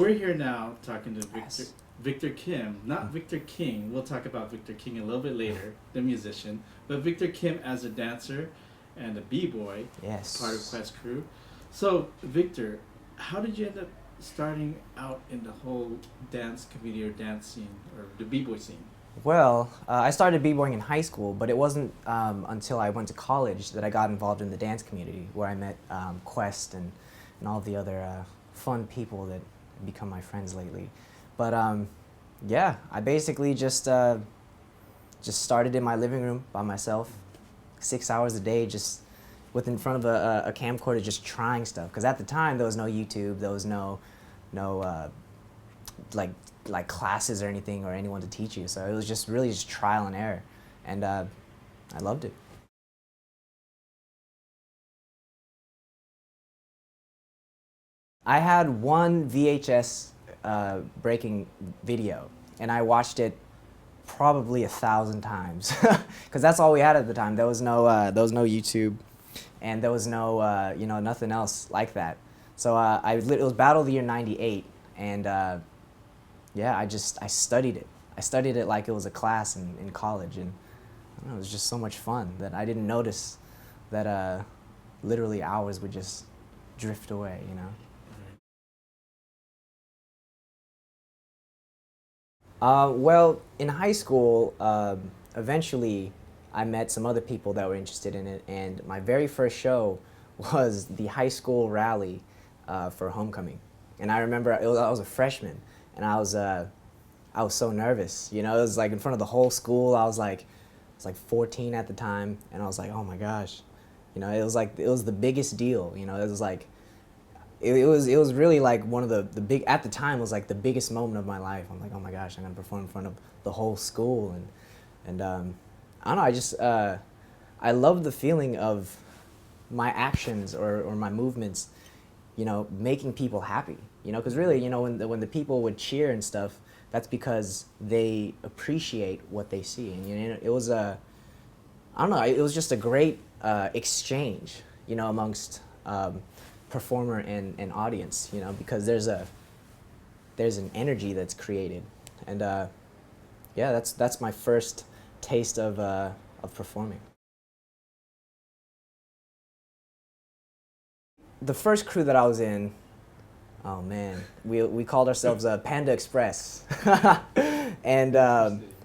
we're here now talking to Yes. Victor Kim, not Victor King. We'll talk about Victor King a little bit later, the musician, but Victor Kim as a dancer and a b-boy, part of Yes. Quest Crew. So, Victor, how did you end up starting out in the whole dance community or dance scene or the b-boy scene? Well, I started b-boying in high school, but it wasn't until I went to college that I got involved in the dance community, where I met Quest and all the other fun people that have become my friends lately. But yeah, I basically just started in my living room by myself, 6 hours a day, just with in front of a camcorder, just trying stuff. Because at the time there was no YouTube, there was no like classes or anything or anyone to teach you. So it was just really just trial and error, and I loved it. I had one VHS breaking video, and I watched it probably 1,000 times, because that's all we had at the time. There was no YouTube, and there was no nothing else like that. So it was Battle of the Year '98, and yeah, I studied it. I studied it like it was a class in college, and I don't know, it was just so much fun that I didn't notice that literally hours would just drift away, you know. Well, in high school, eventually I met some other people that were interested in it, and my very first show was the high school rally for homecoming. And I remember I was a freshman, and I was so nervous. You know, it was like in front of the whole school. I was like 14 at the time, and I was like, oh my gosh, you know, it was the biggest deal. You know, it was like it was really like one of the big at the time was like the biggest moment of my life. I'm like, oh my gosh, I'm gonna perform in front of the whole school, and I don't know, I love the feeling of my actions or my movements, you know, making people happy. You know, because really, you know, when the people would cheer and stuff, that's because they appreciate what they see, and you know, it was a I don't know. It was just a great exchange, you know, amongst performer and audience, you know, because there's an energy that's created, and yeah, that's my first taste of performing. The first crew that I was in, oh man, we called ourselves Panda Express, and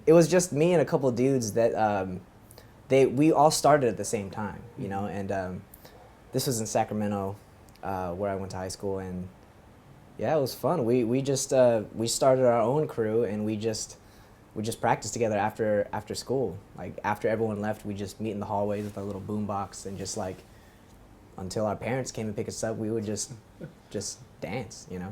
it was just me and a couple of dudes that we all started at the same time, you know, and this was in Sacramento, where I went to high school, and yeah, it was fun. We started our own crew, and we just practiced together after school. Like after everyone left, we just meet in the hallways with our little boombox, and just like until our parents came and pick us up, we would just dance, you know.